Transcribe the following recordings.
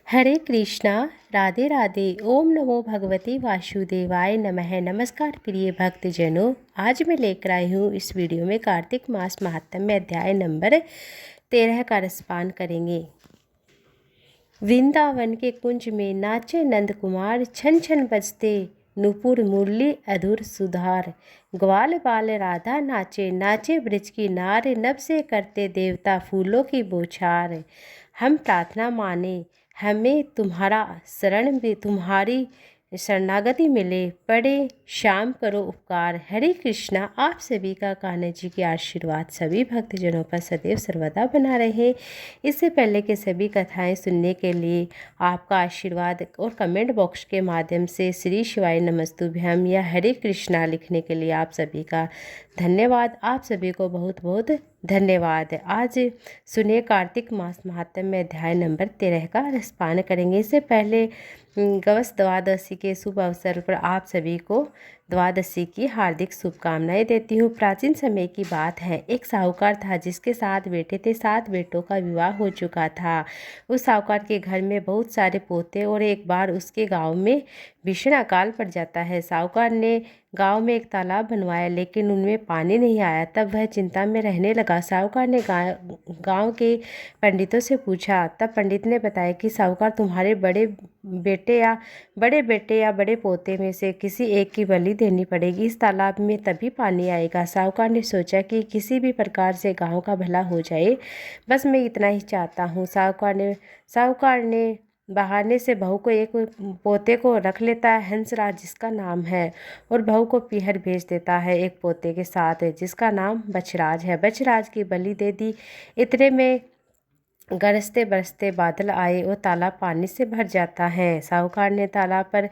हरे कृष्णा। राधे राधे। ओम नमो भगवते वासुदेवाय नमः। नमस्कार प्रिय भक्तजनों, आज मैं लेकर आई हूँ इस वीडियो में कार्तिक मास महात्म्य अध्याय नंबर 13 का रसपान करेंगे। वृंदावन के कुंज में नाचे नंद कुमार, छन छन बजते नूपुर मुरली अधुर सुधार। ग्वाल बाल राधा नाचे, नाचे ब्रज की नार, नभ से करते देवता फूलों की बौछार। हम प्रार्थना माने, हमें तुम्हारा शरण भी, तुम्हारी शरणागति मिले, पड़े शाम करो उपकार। हरे कृष्णा। आप सभी का कान्हा जी के आशीर्वाद सभी भक्तजनों पर सदैव सर्वदा बना रहे। इससे पहले के सभी कथाएं सुनने के लिए आपका आशीर्वाद और कमेंट बॉक्स के माध्यम से श्री शिवाय नमस्तुभ्यम या हरे कृष्णा लिखने के लिए आप सभी का धन्यवाद। आप सभी को बहुत बहुत धन्यवाद। आज सुनिए कार्तिक मास महात्म्य अध्याय नंबर 13 का रसपान करेंगे। इससे पहले गवस द्वादशी के शुभ अवसर पर आप सभी को द्वादशी की हार्दिक शुभकामनाएं देती हूँ। प्राचीन समय की बात है, एक साहूकार था जिसके 7 बेटे थे। 7 बेटों का विवाह हो चुका था। उस साहूकार के घर में बहुत सारे पोते और एक बार उसके गांव में भीषण अकाल पड़ जाता है। साहूकार ने गांव में एक तालाब बनवाया, लेकिन उनमें पानी नहीं आया। तब वह चिंता में रहने लगा। साहूकार ने गांव के पंडितों से पूछा। तब पंडित ने बताया कि साहूकार, तुम्हारे बड़े बेटे या बड़े पोते में से किसी एक की बलि देनी पड़ेगी। इस तालाब में तभी पानी आएगा। साहूकार ने सोचा कि किसी भी प्रकार से गांव का भला हो जाए, बस मैं इतना ही चाहता हूँ। साहूकार ने बहाने से बहू को, एक पोते को रख लेता है हंसराज जिसका नाम है, और बहू को पीहर भेज देता है एक पोते के साथ जिसका नाम बछराज है। बछराज की बलि दे दी। इतने में गरजते बरसते बादल आए और तालाब पानी से भर जाता है। साहूकार ने तालाब पर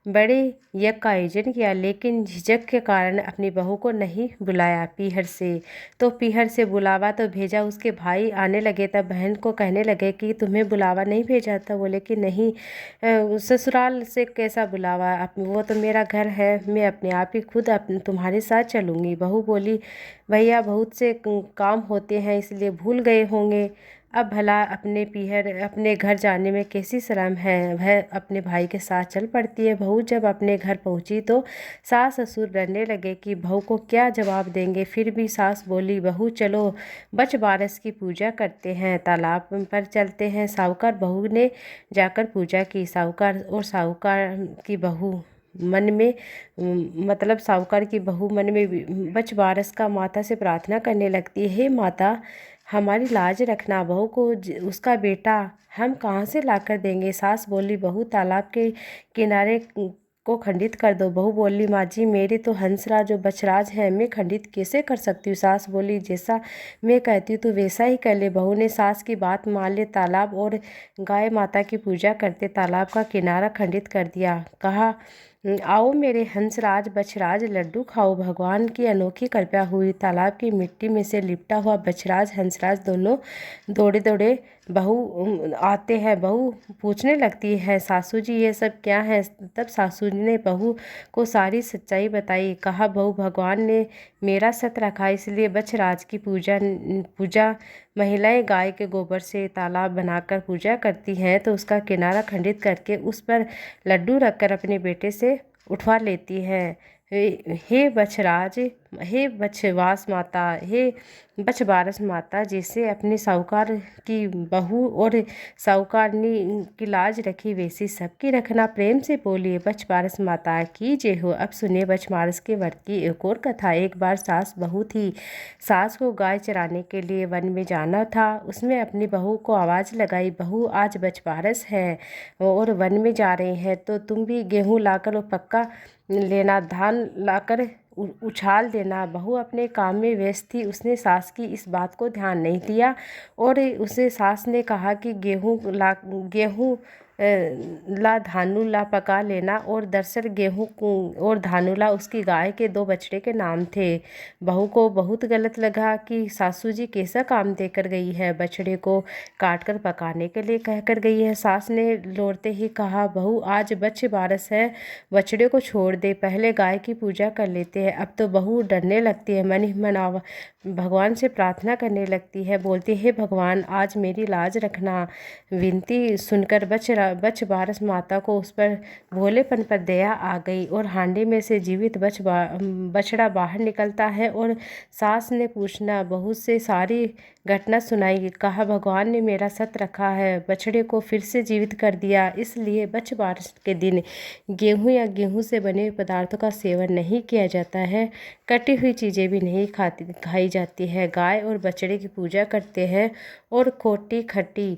बड़े यज्ञ का आयोजन किया, लेकिन झिझक के कारण अपनी बहू को नहीं बुलाया पीहर से। तो पीहर से बुलावा तो भेजा, उसके भाई आने लगे तब बहन को कहने लगे कि तुम्हें बुलावा नहीं भेजा था। बोले कि नहीं, ससुराल से कैसा बुलावा, वो तो मेरा घर है, मैं अपने आप ही खुद तुम्हारे साथ चलूँगी। बहू बोली, भैया बहुत से काम होते हैं इसलिए भूल गए होंगे। अब भला अपने घर जाने में कैसी शर्म है। वह अपने भाई के साथ चल पड़ती है। बहू जब अपने घर पहुंची तो सास ससुर डरने लगे कि बहू को क्या जवाब देंगे। फिर भी सास बोली, बहू चलो बच बारस की पूजा करते हैं, तालाब पर चलते हैं। साहूकार बहू ने जाकर पूजा की। साहूकार की बहू मन में साहूकार की बहू मन में बच बारस का माता से प्रार्थना करने लगती है, हे माता हमारी लाज रखना, बहू को उसका बेटा हम कहाँ से लाकर देंगे। सास बोली, बहू तालाब के किनारे को खंडित कर दो। बहू बोली, माँ जी मेरे तो हंसराज जो बछराज है, मैं खंडित कैसे कर सकती हूँ। सास बोली, जैसा मैं कहती हूँ तो वैसा ही कर ले। बहू ने सास की बात मान ले तालाब और गाय माता की पूजा करते तालाब का किनारा खंडित कर दिया। कहा, आओ मेरे हंसराज बछराज लड्डू खाओ, भगवान की अनोखी कृपा हुई। तालाब की मिट्टी में से लिपटा हुआ बछराज हंसराज दोनों दौड़े दौड़े बहू आते हैं। बहू पूछने लगती है, सासू जी ये सब क्या है। तब सासू जी ने बहू को सारी सच्चाई बताई। कहा, बहू भगवान ने मेरा सत रखा, इसलिए बछराज की पूजा महिलाएं गाय के गोबर से तालाब बनाकर पूजा करती हैं, तो उसका किनारा खंडित करके उस पर लड्डू रखकर अपने बेटे से उठवा लेती है। हे बछराज, हे बछवास माता, हे बछबारस माता, जैसे अपने साहूकार की बहू और साहूकारनी की लाज रखी वैसी सबकी रखना। प्रेम से बोलिए, बछबारस माता की जय हो। अब सुनिए बछबारस के व्रत की एक और कथा। एक बार सास बहू थी। सास को गाय चराने के लिए वन में जाना था। उसमें अपनी बहू को आवाज़ लगाई, बहू आज बछबारस है और वन में जा रहे हैं, तो तुम भी गेहूँ लाकर और पक्का लेना, धान लाकर उछाल देना। बहू अपने काम में व्यस्त थी, उसने सास की इस बात को ध्यान नहीं दिया और उसे सास ने कहा कि गेहूँ ला धानु ला पका लेना, और दरअसल गेहूँ और धानु ला उसकी गाय के 2 बछड़े के नाम थे। बहू को बहुत गलत लगा कि सासू जी कैसा काम देकर गई है, बछड़े को काट कर पकाने के लिए कहकर गई है। सास ने लौटते ही कहा, बहू आज बछबारस है, बछड़े को छोड़ दे, पहले गाय की पूजा कर लेते हैं। अब तो बहू डरने लगती है, मन ही मन भगवान से प्रार्थना करने लगती है, बोलती है, भगवान आज मेरी लाज रखना। विनती सुनकर बछड़ा बछ बारस माता को उस पर भोलेपन पर दया आ गई और हांडी में से जीवित बछड़ा बाहर निकलता है और सास ने पूछना बहू से सारी घटना सुनाई। कहा, भगवान ने मेरा सत रखा है, बछड़े को फिर से जीवित कर दिया। इसलिए बछ बारस के दिन गेहूँ या गेहूँ से बने हुए पदार्थों का सेवन नहीं किया जाता है। कटी हुई चीज़ें भी नहीं खाई जाती है। गाय और बछड़े की पूजा करते हैं और खोटी की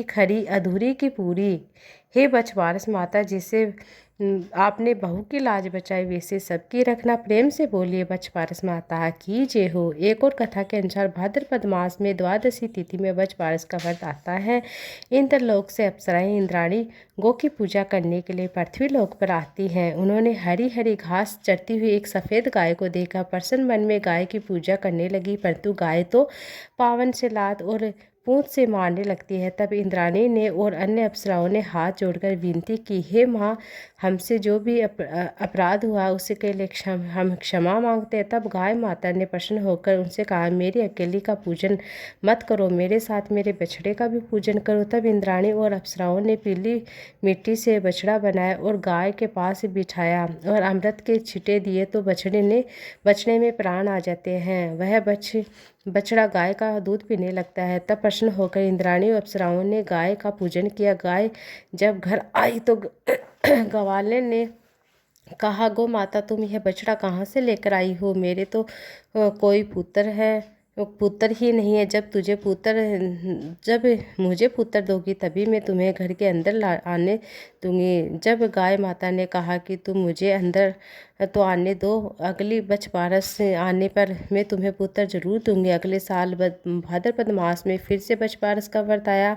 खरी अधूरी की पूरी। हे बछबारस माता, जिसे आपने बहू की लाज बचाई वैसे सबकी रखना। प्रेम से बोलिए बछबारस माता की जय हो। एक और कथा के अनुसार भाद्रपद मास में द्वादशी तिथि में बछबारस का व्रत आता है। इंद्रलोक से अप्सराएं इंद्राणी गौ की पूजा करने के लिए पृथ्वी लोक पर आती हैं। उन्होंने हरी हरी घास चरती हुई एक सफ़ेद गाय को देखा। प्रसन्न मन में गाय की पूजा करने लगी, परंतु गाय तो पावन से लात और पूंछ से मारने लगती है। तब इंद्राणी ने और अन्य अप्सराओं ने हाथ जोड़कर विनती की, हे माँ, हमसे जो भी अपराध हुआ उसके लिए हम क्षमा मांगते हैं। तब गाय माता ने प्रसन्न होकर उनसे कहा, मेरी अकेली का पूजन मत करो, मेरे साथ मेरे बछड़े का भी पूजन करो। तब इंद्राणी और अप्सराओं ने पीली मिट्टी से बछड़ा बनाया और गाय के पास बिठाया और अमृत के छिटे दिए तो बछड़े में प्राण आ जाते हैं। वह बछड़ा गाय का दूध पीने लगता है। तब प्रसन्न होकर इंद्राणी और अप्सराओं ने गाय का पूजन किया। गाय जब घर आई तो ग्वाले ने कहा, गो माता, तुम यह बछड़ा कहाँ से लेकर आई हो? मेरे तो कोई पुत्र ही नहीं है। जब मुझे पुत्र दोगी तभी मैं तुम्हें घर के अंदर आने दूंगी। जब गाय माता ने कहा कि तुम मुझे अंदर तो आने दो, अगली बछबारस से आने पर मैं तुम्हें पुत्र जरूर दूंगी। अगले साल भाद्रपद मास में फिर से बछबारस का व्रत आया।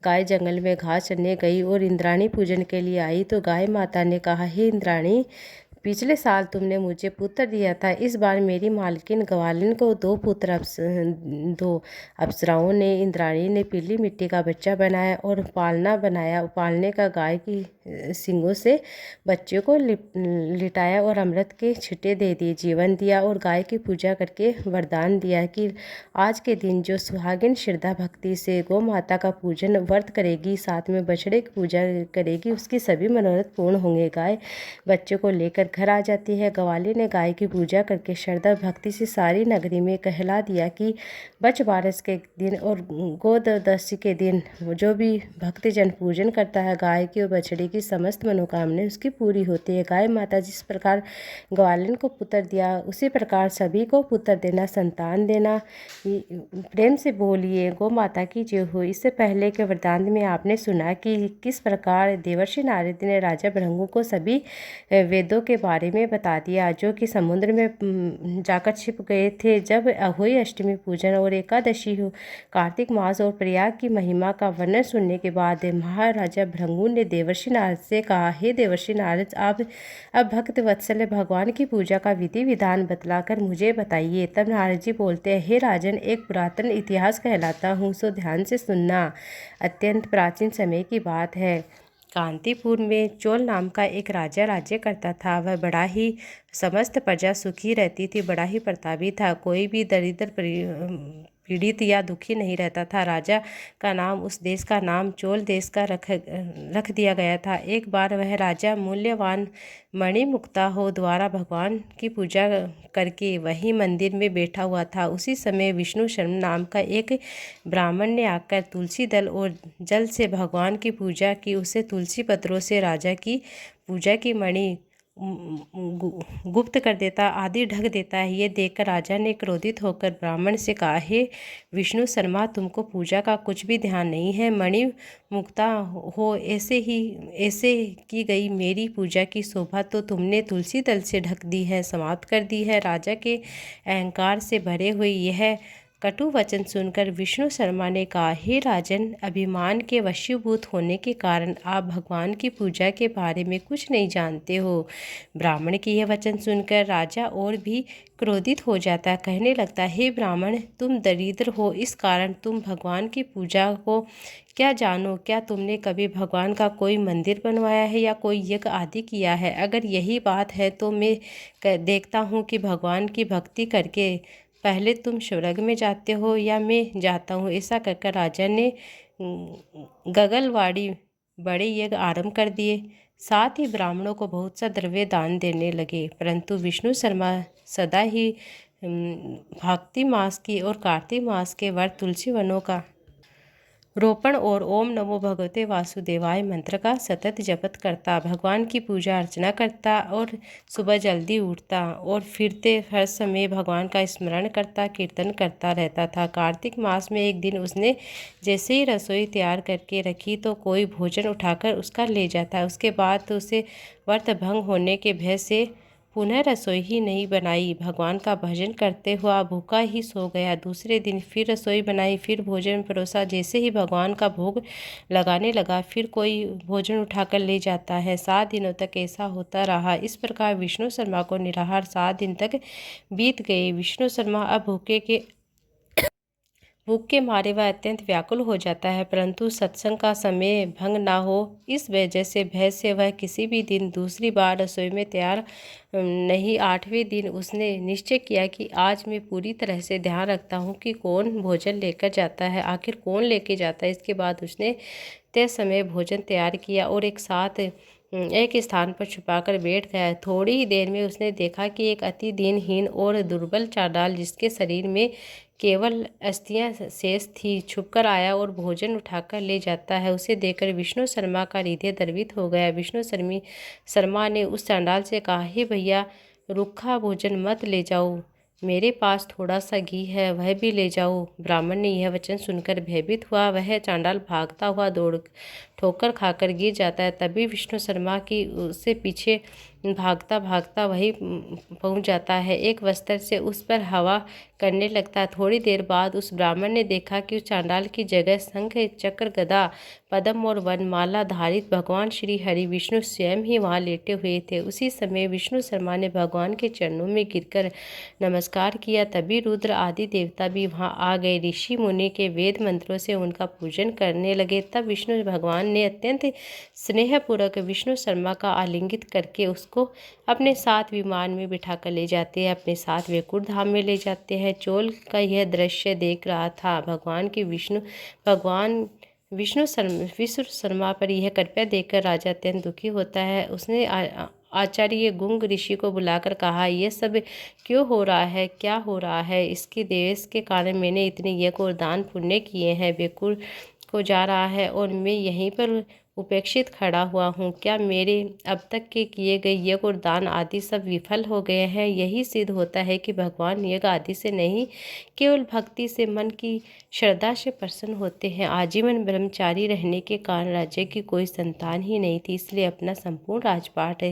गाय जंगल में घास चरने गई और इंद्राणी पूजन के लिए आई तो गाय माता ने कहा, हे इंद्राणी, पिछले साल तुमने मुझे पुत्र दिया था, इस बार मेरी मालकिन ग्वालिन को दो अप्सराओं ने इंद्राणी ने पीली मिट्टी का बच्चा बनाया और पालने का गाय की सींगों से बच्चे को लिटाया और अमृत के छिटे दे दिए, जीवन दिया और गाय की पूजा करके वरदान दिया कि आज के दिन जो सुहागिन श्रद्धा भक्ति से गौ माता का पूजन व्रत करेगी, साथ में बछड़े की पूजा करेगी, उसकी सभी मनोरथ पूर्ण होंगे। गाय बच्चे को लेकर घर आ जाती है। ग्वाली ने गाय की पूजा करके श्रद्धा भक्ति से सारी नगरी में कहला दिया कि बछबारस के दिन और गोदशी के दिन जो भी भक्तजन पूजन करता है, गाय की और बछड़े की समस्त मनोकामनाएं उसकी पूरी होती है। गाय माता जिस प्रकार ग्वालिन को पुत्र दिया, उसी प्रकार सभी को पुत्र देना, संतान देना। प्रेम से बोलिए गौ माता की जय हो। इससे पहले के वृत्तांत में आपने सुना कि किस प्रकार देवर्षि नारद ने राजा भृगु को सभी वेदों के बारे में बता दिया, जो कि समुद्र में जाकर छिप गए थे। जब अहोई अष्टमी पूजन और एकादशी कार्तिक मास और प्रयाग की महिमा का वर्णन सुनने के बाद महाराजा भृगु ने देवर्षि नारद से कहा, हे देवर्षि नारद, आप अब भक्त वत्सल भगवान की पूजा का विधि विधान बतलाकर मुझे बताइए। तब नारद जी बोलते हैं, हे राजन, एक पुरातन इतिहास कहलाता हूँ, सो ध्यान से सुनना। अत्यंत प्राचीन समय की बात है। कांतीपुर में चोल नाम का एक राजा राज्य करता था। वह बड़ा ही समस्त प्रजा सुखी रहती थी, बड़ा ही प्रतापी था। कोई भी दरिद्र पीड़ित या दुखी नहीं रहता था। राजा का नाम, उस देश का नाम चोल देश का रख दिया गया था। एक बार वह राजा मूल्यवान मणिमुक्ता हो द्वारा भगवान की पूजा करके वहीं मंदिर में बैठा हुआ था। उसी समय विष्णु शर्मा नाम का एक ब्राह्मण ने आकर तुलसी दल और जल से भगवान की पूजा की। उसे तुलसी पत्रों से राजा की पूजा की मणि गुप्त कर देता, आदि ढक देता है। ये देखकर राजा ने क्रोधित होकर ब्राह्मण से कहा, हे विष्णु शर्मा, तुमको पूजा का कुछ भी ध्यान नहीं है। मणि मुक्ता हो ऐसे की गई मेरी पूजा की शोभा तो तुमने तुलसी दल से ढक दी है, समाप्त कर दी है। राजा के अहंकार से भरे हुए यह कटु वचन सुनकर विष्णु शर्मा ने कहा, हे राजन, अभिमान के वशीभूत होने के कारण आप भगवान की पूजा के बारे में कुछ नहीं जानते हो। ब्राह्मण की यह वचन सुनकर राजा और भी क्रोधित हो जाता, कहने लगता, हे ब्राह्मण, तुम दरिद्र हो, इस कारण तुम भगवान की पूजा को क्या जानो? क्या तुमने कभी भगवान का कोई मंदिर बनवाया है या कोई यज्ञ आदि किया है? अगर यही बात है तो मैं देखता हूँ कि भगवान की भक्ति करके पहले तुम स्वर्ग में जाते हो या मैं जाता हूँ। ऐसा कहकर राजा ने गगलवाड़ी बड़े यज्ञ आरंभ कर दिए। साथ ही ब्राह्मणों को बहुत सा द्रव्य दान देने लगे। परंतु विष्णु शर्मा सदा ही भाक्ति मास की और कार्तिक मास के व्रत तुलसी वनों का रोपण और ओम नमो भगवते वासुदेवाय मंत्र का सतत जपत करता, भगवान की पूजा अर्चना करता और सुबह जल्दी उठता और फिरते हर समय भगवान का स्मरण करता, कीर्तन करता रहता था। कार्तिक मास में एक दिन उसने जैसे ही रसोई तैयार करके रखी तो कोई भोजन उठाकर उसका ले जाता। उसके बाद तो उसे व्रत भंग होने के भय से पुनः रसोई ही नहीं बनाई। भगवान का भजन करते हुआ भूखा ही सो गया। दूसरे दिन फिर रसोई बनाई, फिर भोजन परोसा। जैसे ही भगवान का भोग लगाने लगा फिर कोई भोजन उठाकर ले जाता है। 7 दिनों तक ऐसा होता रहा। इस प्रकार विष्णु शर्मा को निराहार 7 दिन तक बीत गए। विष्णु शर्मा अब भूख के मारे वह अत्यंत व्याकुल हो जाता है, परंतु सत्संग का समय भंग ना हो इस वजह से भय से वह किसी भी दिन दूसरी बार रसोई में तैयार नहीं। 8वें दिन उसने निश्चय किया कि आज मैं पूरी तरह से ध्यान रखता हूँ कि कौन भोजन लेकर जाता है, आखिर कौन लेके जाता है। इसके बाद उसने तय समय भोजन तैयार किया और एक स्थान पर छुपाकर बैठ गया। थोड़ी ही देर में उसने देखा कि एक अति दीनहीन और दुर्बल चांडाल, जिसके शरीर में केवल अस्थियां शेष थी, छुपकर आया और भोजन उठाकर ले जाता है। उसे देखकर विष्णु शर्मा का हृदय द्रवित हो गया। विष्णु शर्मा ने उस चांडाल से कहा, हे भैया, रूखा भोजन मत ले जाओ, मेरे पास थोड़ा सा घी है, वह भी ले जाओ। ब्राह्मण ने यह वचन सुनकर भयभीत हुआ। वह चांडाल भागता हुआ दौड़ ठोकर खाकर गिर जाता है। तभी विष्णु शर्मा की उससे पीछे भागता भागता वही पहुंच जाता है। एक वस्त्र से उस पर हवा करने लगता है। थोड़ी देर बाद उस ब्राह्मण ने देखा कि उस चांडाल की जगह शंख, चक्र, गदा, पद्म और वनमाला धारित भगवान श्री हरि विष्णु स्वयं ही वहां लेटे हुए थे। उसी समय विष्णु शर्मा ने भगवान के चरणों में गिरकर नमस्कार किया। तभी रुद्र आदि देवता भी वहां आ गए। ऋषि मुनि के वेद मंत्रों से उनका पूजन करने लगे। तब विष्णु भगवान ने अत्यंत स्नेहपूर्वक विष्णु शर्मा का आलिंगित करके उसको अपने साथ विमान में बिठा कर ले जाते हैं, अपने साथ वैकुंठ धाम में ले जाते हैं। चोल का यह दृश्य देख रहा था भगवान विष्णु शर्मा पर यह कृपया देखकर राजा अत्यंत दुखी होता है। उसने आचार्य गुंग ऋषि को बुलाकर कहा, यह सब क्यों हो रहा है, क्या हो रहा है? इसके देश के कारण मैंने इतने यज्ञ और दान पुण्य किए हैं, वैकुंठ को जा रहा है और मैं यहीं पर उपेक्षित खड़ा हुआ हूँ। क्या मेरे अब तक के किए गए यज्ञ और दान आदि सब विफल हो गए हैं? यही सिद्ध होता है कि भगवान यज्ञ आदि से नहीं, केवल भक्ति से, मन की श्रद्धा से प्रसन्न होते हैं। आजीवन ब्रह्मचारी रहने के कारण राज्य की कोई संतान ही नहीं थी, इसलिए अपना संपूर्ण राजपाट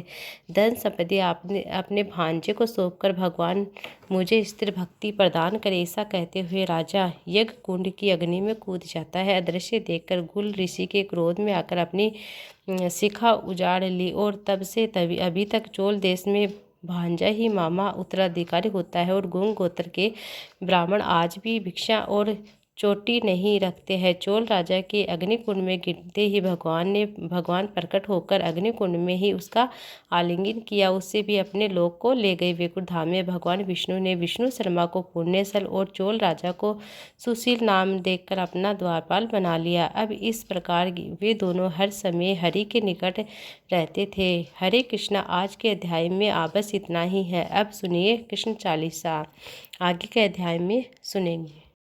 धन संपत्ति अपने भांजे को सौंपकर भगवान मुझे स्थिर भक्ति प्रदान करे। ऐसा कहते हुए राजा यज्ञ कुंड की अग्नि में कूद जाता है। अदृश्य देखकर गुल ऋषि के क्रोध में आकर अपनी शिखा उजाड़ ली और तब से अभी तक चोल देश में भांजा ही मामा उत्तराधिकारी होता है और गुंग गोत्र के ब्राह्मण आज भी भिक्षा और चोटी नहीं रखते हैं। चोल राजा के अग्निकुंड में गिरते ही भगवान प्रकट होकर अग्निकुंड में ही उसका आलिंगन किया, उससे भी अपने लोक को ले गए। वैकुंठ धाम में भगवान विष्णु ने विष्णु शर्मा को पुण्यसल और चोल राजा को सुशील नाम देकर अपना द्वारपाल बना लिया। अब इस प्रकार वे दोनों हर समय हरि के निकट रहते थे। हरे कृष्णा। आज के अध्याय में बस इतना ही है। अब सुनिए कृष्ण चालीसा, आगे के अध्याय में सुनेंगे।